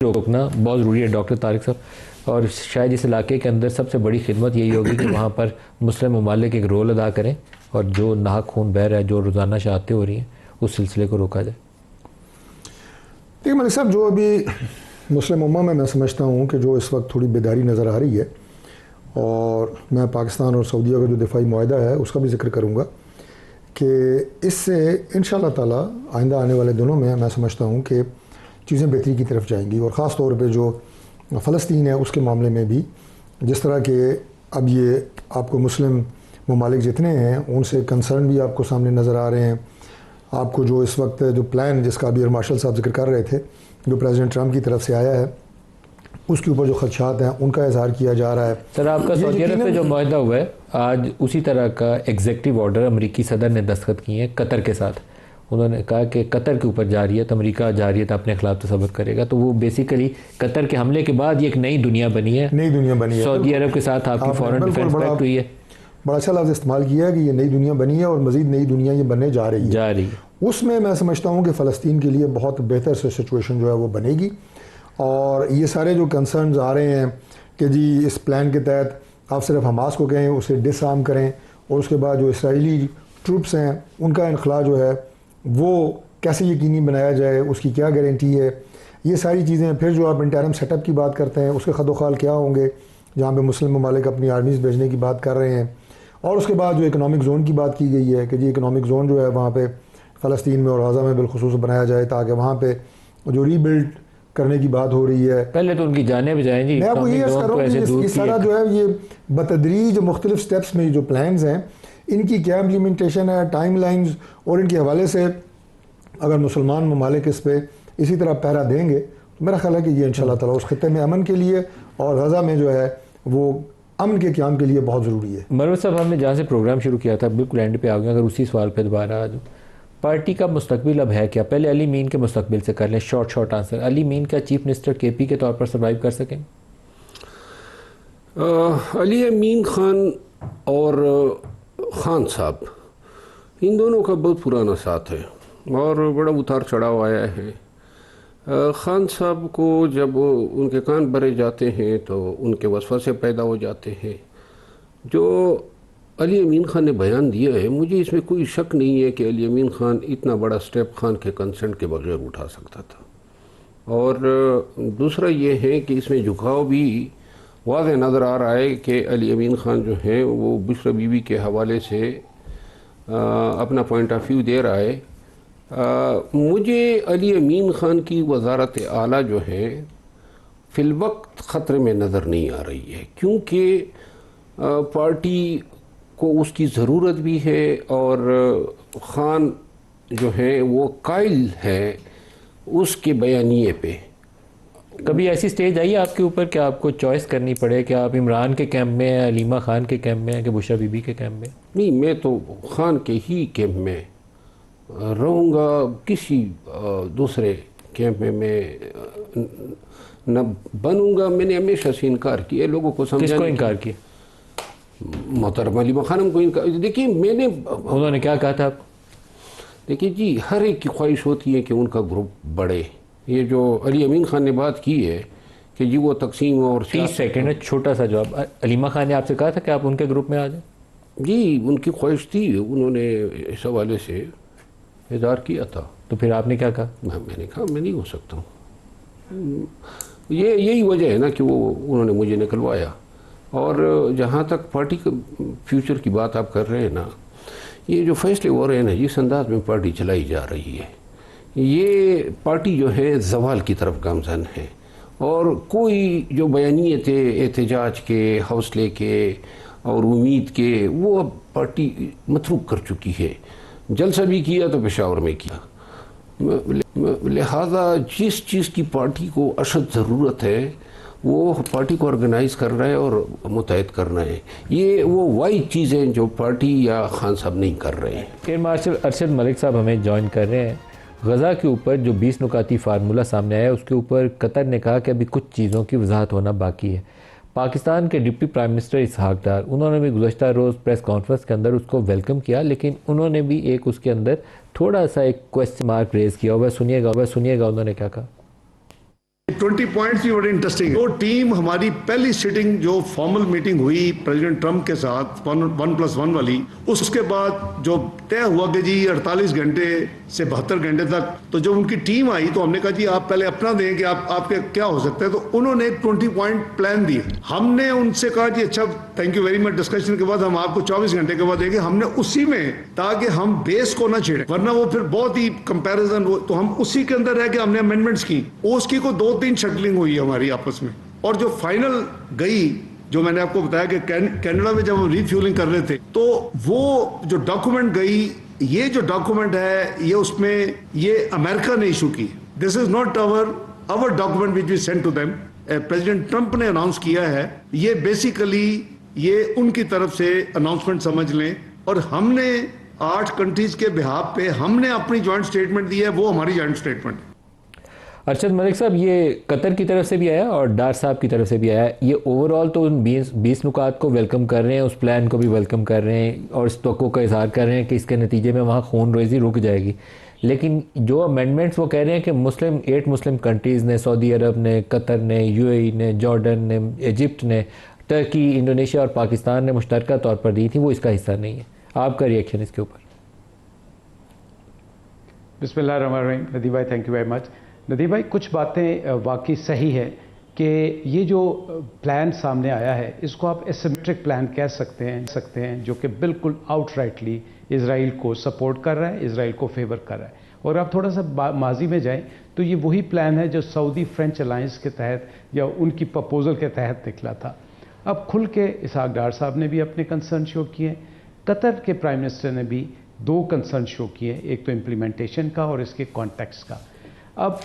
रोकना बहुत ज़रूरी है डॉक्टर तारिक साहब। और शायद इस इलाके के अंदर सबसे बड़ी खिदमत यही होगी कि वहाँ पर मुस्लिम ममालिक एक रोल अदा करें और जो नाहक खून बह रहा है, जो रोज़ाना शहादतें हो रही हैं, उस सिलसिले को रोका जाए। देखिए मलिक साहब, जो अभी मुस्लिम उम्मा में मैं समझता हूँ कि जो इस वक्त थोड़ी बेदारी नज़र आ रही है, और मैं पाकिस्तान और सऊदीया का जो दिफाई मुआहदा है उसका भी जिक्र करूँगा कि इससे इंशाअल्लाह ताला आइंदा आने वाले दिनों में मैं समझता हूँ कि चीज़ें बेहतरी की तरफ जाएंगी। और ख़ास तौर पे जो फ़लस्तीन है उसके मामले में भी, जिस तरह के अब ये आपको मुस्लिम ममालिक जितने हैं उनसे कंसर्न भी आपको सामने नज़र आ रहे हैं। आपको जो इस वक्त जो प्लान जिसका अभी एयर मार्शल साहब जिक्र कर रहे थे, जो प्रेसिडेंट ट्रंप की तरफ से आया है, उसके ऊपर जो खदशात हैं उनका इजहार किया जा रहा है। सर, आपका सऊदी अरब पे जो मुआहदा हुआ है, आज उसी तरह का एग्जीक्यूटिव ऑर्डर अमेरिकी सदर ने दस्तखत किए हैं कतर के साथ। उन्होंने कहा कि कतर के ऊपर जारियत, अमेरिका जारियत अपने खिलाफ तसव्वुर करेगा। तो वो बेसिकली कतर के हमले के बाद ये एक नई दुनिया बनी है, नई दुनिया बनी है। सऊदी अरब के साथ आपकी फॉरेन डिफेंस पैक्ट हुई है। बड़ा अच्छा लफ्ज़ इस्तेमाल किया है कि ये नई दुनिया बनी है और मज़ीद नई दुनिया ये बनने जा रही है। उसमें मैं समझता हूँ कि फ़लस्तीन के लिए बहुत बेहतर से सिचुएशन जो है वो बनेगी। और ये सारे जो कंसर्न्स आ रहे हैं कि जी इस प्लान के तहत आप सिर्फ हमास को कहें, उसे डिसआर्म करें, और उसके बाद जो इसराइली ट्रूप्स हैं उनका इनखला जो है वो कैसे यकीनी बनाया जाए, उसकी क्या गारंटी है, ये सारी चीज़ें। फिर जो आप इंटरम सेटअप की बात करते हैं उसके खदोखाल क्या होंगे, जहाँ पे मुस्लिम ममालिक अपनी आर्मीज़ भेजने की बात कर रहे हैं। और उसके बाद जो इकनॉमिक ज़ोन की बात की गई है कि जी इकनॉमिक ज़ोन जो है वहाँ पे फ़लस्तीन में और गाज़ा में बिलखुसूस बनाया जाए, ताकि वहाँ पे जो रीबिल्ड करने की बात हो रही है। पहले तो उनकी जानें बजाएं जी। मैं आपको ये अर्ज़ कर रहा हूँ कि सारा जो है ये बतदरीज मुख्तलिफ स्टेप्स में जो प्लान्स हैं इनकी क्या इम्प्लीमेंटेशन है, टाइम लाइन्स और इनके हवाले से अगर मुसलमान ममालिक इस पर इसी तरह पहरा देंगे तो मेरा ख्याल है कि ये इंशाअल्लाह ताला उस खित्ते में अमन के लिए और गाज़ा में जो है वो अमन के क़याम के लिए बहुत ज़रूरी है। मरवत साहब, हमने जहाँ से प्रोग्राम शुरू किया था बिल्कुल एंड पे आ गए। अगर उसी सवाल पर दोबारा आ जाऊँ, पार्टी का मुस्तकबिल अब है क्या? पहले अली मीन के मुस्तकबिल से कर लें, शॉर्ट आंसर। अली मीन क्या चीफ मिनिस्टर केपी के तौर पर सर्वाइव कर सकें? अली मीन खान और खान साहब, इन दोनों का बहुत पुराना साथ है और बड़ा उतार चढ़ाव आया है। खान साहब को जब उनके कान भरे जाते हैं तो उनके वसवसे पैदा हो जाते हैं। जो अली अमीन खान ने बयान दिया है, मुझे इसमें कोई शक नहीं है कि अली अमीन खान इतना बड़ा स्टेप खान के कंसेंट के बगैर उठा सकता था। और दूसरा ये है कि इसमें झुकाव भी वाज़ेह नज़र आ रहा है कि अली अमीन खान जो है वो बुशरा बीवी के हवाले से अपना पॉइंट ऑफ व्यू दे रहा है। मुझे अली अमीन खान की वज़ारत आला जो है फ़िलवक्त ख़तरे में नज़र नहीं आ रही है, क्योंकि पार्टी को उसकी ज़रूरत भी है और ख़ान जो है वो कायल है उसके बयानिए पे। कभी ऐसी स्टेज आई आपके ऊपर कि आपको चॉइस करनी पड़े कि आप इमरान के कैंप में हैं, अलीमा खान के कैंप में हैं कि बुशरा बीबी के कैंप में? नहीं, मैं तो ख़ान के ही कैंप में रहूँगा। किसी दूसरे कैंप में मैं न बनूँगा। मैंने हमेशा से इनकार किया लोगों को समझाने। किसको इनकार किया? मोहतरमा अलीमा खानम को इनकार। देखिए मैंने, उन्होंने क्या कहा था? देखिए जी, हर एक की ख्वाहिश होती है कि उनका ग्रुप बढ़े। ये जो अली अमीन खान ने बात की है कि जी वो तकसीम और 30 सेकंड है, छोटा सा जवाब। अलीमा खान ने आपसे कहा था कि आप उनके ग्रुप में आ जाए? जी, उनकी ख्वाहिश थी, उन्होंने इस हवाले से इज़हार किया था। तो फिर आपने क्या कहा? मैंने कहा मैं नहीं हो सकता हूँ। यही वजह है ना कि वो उन्होंने मुझे निकलवाया। और जहाँ तक पार्टी के फ्यूचर की बात आप कर रहे हैं ना, ये जो फैसले हो रहे हैं ना, जिस अंदाज में पार्टी चलाई जा रही है, ये पार्टी जो है ज़वाल की तरफ गामज़न है। और कोई जो बयानिए थे एहतजाज के, हौसले के और उम्मीद के, वो अब पार्टी मतरूक कर चुकी है। जलसा भी किया तो पेशावर में किया। लिहाजा जिस चीज़ की पार्टी को अशद ज़रूरत है वो पार्टी को ऑर्गेनाइज़ करना है और मुतहद करना है। ये वो वाइड चीज़ें जो पार्टी या खान साहब नहीं कर रहे हैं। एयर मार्शल अरशद मलिक साहब हमें ज्वाइन कर रहे हैं। गज़ा के ऊपर जो 20 नुकाती फार्मूला सामने आया, उसके ऊपर कतर ने कहा कि अभी कुछ चीज़ों की वजाहत होना बाकी है। पाकिस्तान के डिप्टी प्राइम मिनिस्टर इसहाक डार, उन्होंने भी गुज़श्ता रोज़ प्रेस कॉन्फ्रेंस के अंदर उसको वेलकम किया, लेकिन उन्होंने भी एक उसके अंदर थोड़ा सा एक क्वेश्चन मार्क रेज़ किया। वह सुनिएगा उन्होंने क्या कहा। 20 पॉइंट्स भी बड़े इंटरेस्टिंग है। तो टीम हमारी पहली सिटिंग जो फॉर्मल मीटिंग हुई प्रेसिडेंट ट्रंप के साथ 1+1 वाली, उसके बाद जो तय हुआ कि जी 48 घंटे से 72 घंटे तक, तो जब उनकी टीम आई तो हमने कहा जी आप पहले अपना दें कि आपके क्या हो सकता है। तो उन्होंने 20 पॉइंट प्लान दिए। हमने उनसे कहा जी अच्छा thank you very much, discussion के बाद हम आपको 24 घंटे के बाद देंगे। हमने उसी में, ताकि हम बेस को ना छेड़े वरना वो फिर बहुत ही कंपैरिजन, तो हम उसी के अंदर रह के हमने अमेंडमेंट्स की। उसकी को 2-3 शटलिंग हुई हमारी आपस में, और जो फाइनल गई, जो मैंने आपको बताया कि कनाडा में जब हम रिफ्यूलिंग कर रहे थे, तो वो जो डॉक्यूमेंट गई, ये जो डॉक्यूमेंट है ये उसमें ये अमेरिका ने इशू की। This is not our document which we send to them. President Trump ने अनाउंस किया है, ये बेसिकली ये उनकी तरफ से अनाउंसमेंट समझ लें। और हमने 8 कंट्रीज के बिहाफ पे हमने अपनी जॉइंट स्टेटमेंट दी है, वो हमारी जॉइंट स्टेटमेंट है। अरशद मलिक साहब, ये कतर की तरफ से भी आया और डार साहब की तरफ से भी आया। ये ओवरऑल तो उन 20 नुकात को वेलकम कर रहे हैं, उस प्लान को भी वेलकम कर रहे हैं और इस तवक्को का इजहार कर रहे हैं कि इसके नतीजे में वहाँ खून रेजी रुक जाएगी। लेकिन जो अमेंडमेंट्स वो कह रहे हैं कि 8 मुस्लिम कंट्रीज़ ने, सऊदी अरब ने, कतर ने, यूएई ने, जॉर्डन ने, इजिप्ट ने, टर्की, इंडोनेशिया और पाकिस्तान ने मुश्तरका तौर पर दी थी, वो इसका हिस्सा नहीं है। आपका रिएक्शन इसके ऊपर? बिस्मिल्लाहिर्रहमानिर्रहीम। नदीम भाई thank you very much. Nadeem भाई, कुछ बातें वाकई सही है कि ये जो प्लान सामने आया है इसको आप एसिमेट्रिक प्लान कह सकते हैं जो कि बिल्कुल आउटराइटली इसराइल को सपोर्ट कर रहा है, इसराइल को फेवर कर रहा है। और आप थोड़ा सा माजी में जाएं तो ये वही प्लान है जो सऊदी फ्रेंच अलायंस के तहत या उनकी प्रपोजल के तहत निकला था। अब खुल के इसहाक डार साहब ने भी अपने कंसर्न शो किए, कतर के प्राइम मिनिस्टर ने भी 2 कंसर्न शो किए, एक तो इम्प्लीमेंटेशन का और इसके कॉन्टेक्स्ट का। अब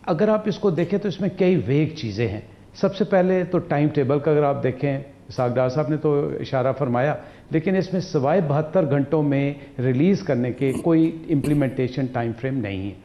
अगर आप इसको देखें तो इसमें कई वेग चीज़ें हैं। सबसे पहले तो टाइम टेबल का अगर आप देखें, इसहाक डार साहब ने तो इशारा फरमाया, लेकिन इसमें सिवाय 72 घंटों में रिलीज़ करने के कोई इम्प्लीमेंटेशन टाइम फ्रेम नहीं है।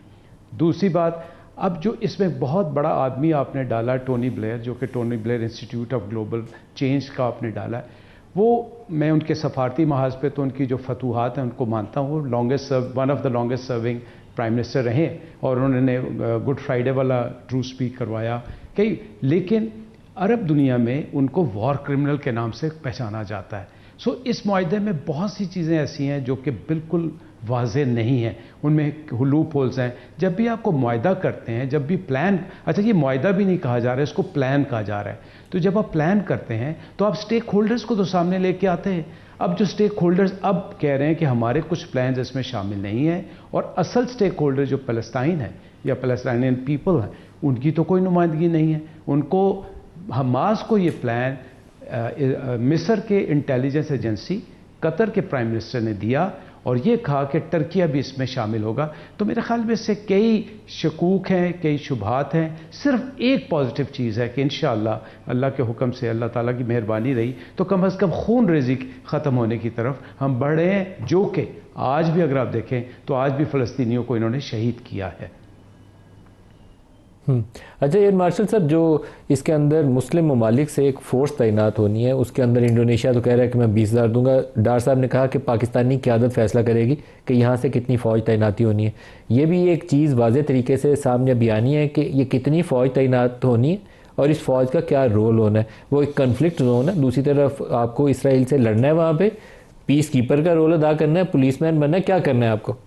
दूसरी बात, अब जो इसमें बहुत बड़ा आदमी आपने डाला टोनी ब्लेयर, जो कि Tony Blair institute of global change का आपने डाला है, वो मैं उनके सफारती महाज पे तो उनकी जो फतूहात हैं उनको मानता हूँ। One of the longest serving prime minister रहे और उन्होंने गुड फ्राइडे वाला ट्रू स्पीक करवाया कई, लेकिन अरब दुनिया में उनको वॉर क्रिमिनल के नाम से पहचाना जाता है। सो इस मुआहदे में बहुत सी चीज़ें ऐसी हैं जो कि बिल्कुल वाज़ेह नहीं है, उनमें लूप होल्स हैं। जब भी आपको मुआहदा करते हैं, जब भी प्लान, अच्छा ये मुआहदा भी नहीं कहा जा रहा है, इसको प्लान कहा जा रहा है। तो जब आप प्लान करते हैं तो आप स्टेक होल्डर्स को तो सामने लेके आते हैं। अब जो स्टेक होल्डर्स अब कह रहे हैं कि हमारे कुछ प्लान्स इसमें शामिल नहीं हैं, और असल स्टेक होल्डर जो फ़लस्तीन है या फ़लस्तीनियन पीपल हैं, उनकी तो कोई नुमाइंदगी नहीं है। उनको, हमास को ये प्लान मिस्र के इंटेलिजेंस एजेंसी, कतर के प्राइम मिनिस्टर ने दिया और ये कहा कि टर्किया भी इसमें शामिल होगा। तो मेरे ख्याल में इससे कई शकूक हैं, कई शुबहात हैं। सिर्फ एक पॉजिटिव चीज़ है कि इंशाअल्लाह अल्लाह के हुक्म से, अल्लाह ताला की मेहरबानी रही तो कम अज़ कम खून रेज़ी ख़त्म होने की तरफ हम बढ़ रहे हैं, जो कि आज भी अगर आप देखें तो आज भी फ़लस्तीनियों को इन्होंने शहीद किया है। अच्छा एयर मार्शल साहब, जो इसके अंदर मुस्लिम ममालिक से एक फ़ोर्स तैनात होनी है, उसके अंदर इंडोनेशिया तो कह रहा है कि मैं 20,000 दूंगा। डार साहब ने कहा कि पाकिस्तानी क़यादत फ़ैसला करेगी कि यहाँ से कितनी फ़ौज तैनाती होनी है। ये भी एक चीज़ वाज़े तरीके से सामने बयानी है कि ये कितनी फ़ौज तैनात होनी है और इस फ़ौज का क्या रोल होना है। वो एक कन्फ्लिक्ट जोन है, दूसरी तरफ आपको इसराइल से लड़ना है, वहाँ पर पीस कीपर का रोल अदा करना है, पुलिसमैन बनना है, क्या करना है आपको?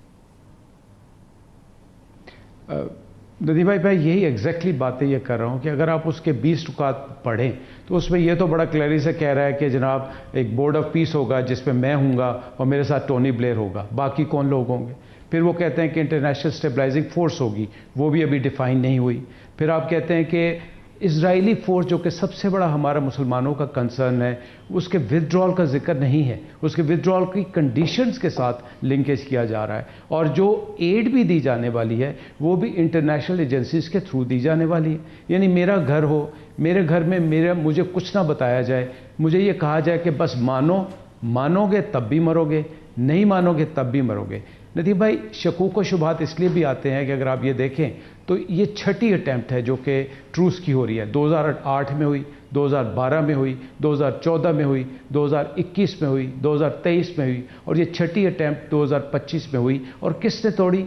नदीम भाई यही एग्जैक्टली बातें ये कर रहा हूँ कि अगर आप उसके 20 नुकात पढ़ें तो उसमें ये तो बड़ा क्लियरली से कह रहा है कि जनाब एक बोर्ड ऑफ पीस होगा जिसमें मैं हूँगा और मेरे साथ टोनी ब्लेयर होगा, बाकी कौन लोग होंगे। फिर वो कहते हैं कि इंटरनेशनल स्टेबलाइजिंग फोर्स होगी, वो भी अभी डिफाइन नहीं हुई। फिर आप कहते हैं कि इजरायली फोर्स, जो कि सबसे बड़ा हमारा मुसलमानों का कंसर्न है, उसके विदड्रॉल का जिक्र नहीं है, उसके विदड्रॉल की कंडीशंस के साथ लिंकेज किया जा रहा है। और जो एड भी दी जाने वाली है वो भी इंटरनेशनल एजेंसीज के थ्रू दी जाने वाली है। यानी मेरा घर हो, मेरे घर में मुझे कुछ ना बताया जाए, मुझे ये कहा जाए कि बस मानोगे तब भी मरोगे, नहीं मानोगे तब भी मरोगे। नदीम भाई, शकूक व शुबहात इसलिए भी आते हैं कि अगर आप ये देखें तो ये 6ठी अटैम्प्ट है जो कि ट्रूस की हो रही है। 2008 में हुई, 2012 में हुई, 2014 में हुई, 2021 में हुई, 2023 में हुई और ये 6ठी अटैम्प्ट 2025 में हुई। और किसने तोड़ी?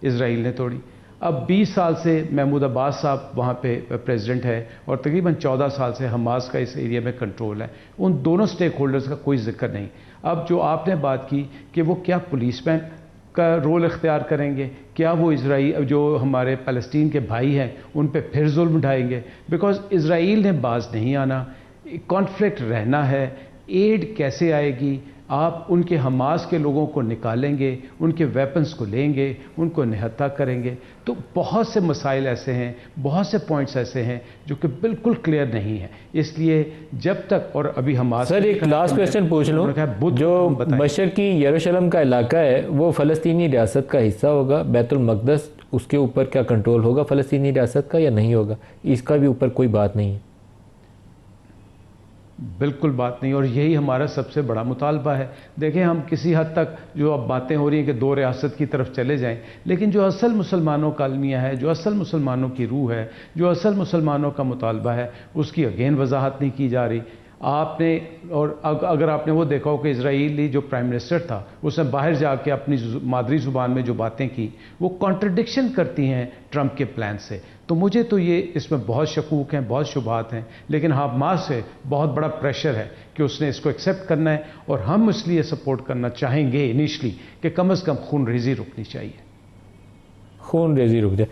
इजराइल ने तोड़ी। अब 20 साल से महमूद अब्बास साहब वहाँ पे प्रेसिडेंट है और तकरीबन 14 साल से हमास का इस एरिया में कंट्रोल है। उन दोनों स्टेक होल्डर्स का कोई जिक्र नहीं। अब जो आपने बात की कि वो क्या पुलिसमैन का रोल इख्तियार करेंगे, क्या वो इसराइल जो हमारे फ़लस्तीन के भाई हैं उन पे फिर जुल्म उठाएंगे, बिकॉज़ इसराइल ने बाज नहीं आना, कॉन्फ्लिक्ट रहना है। एड कैसे आएगी? आप उनके हमास के लोगों को निकालेंगे, उनके वेपन्स को लेंगे, उनको निहत्था करेंगे। तो बहुत से मसाइल ऐसे हैं, बहुत से पॉइंट्स ऐसे हैं जो कि बिल्कुल क्लियर नहीं है। इसलिए जब तक, और अभी हमास सर एक लास्ट क्वेश्चन पूछ लूँ, जो बशर की यरूशलेम का इलाका है वो फ़लस्तीनी रियासत का हिस्सा होगा, बैतुल मक़दस उसके ऊपर क्या कंट्रोल होगा फ़लस्तीनी रियासत का या नहीं होगा? इसका भी ऊपर कोई बात नहीं है। बिल्कुल बात नहीं, और यही हमारा सबसे बड़ा मुतालबा है। देखें, हम किसी हद तक जो अब बातें हो रही हैं कि दो रियासत की तरफ चले जाएं, लेकिन जो असल मुसलमानों का अलमिया है, जो असल मुसलमानों की रूह है, जो असल मुसलमानों का मुतालबा है, उसकी अगेन वजाहत नहीं की जा रही। आपने, और अगर आपने वो देखा हो कि इजराइली जो प्राइम मिनिस्टर था उसने बाहर जाके अपनी मादरी ज़ुबान में जो बातें की वो कॉन्ट्रडिक्शन करती हैं ट्रंप के प्लान से। तो मुझे तो ये इसमें बहुत शकूक हैं, बहुत शुबात हैं, लेकिन हमास से बहुत बड़ा प्रेशर है कि उसने इसको एक्सेप्ट करना है, और हम इसलिए सपोर्ट करना चाहेंगे इनिशली कि कम से कम खून रेज़ी रुकनी चाहिए। खून रेज़ी रुक जाए।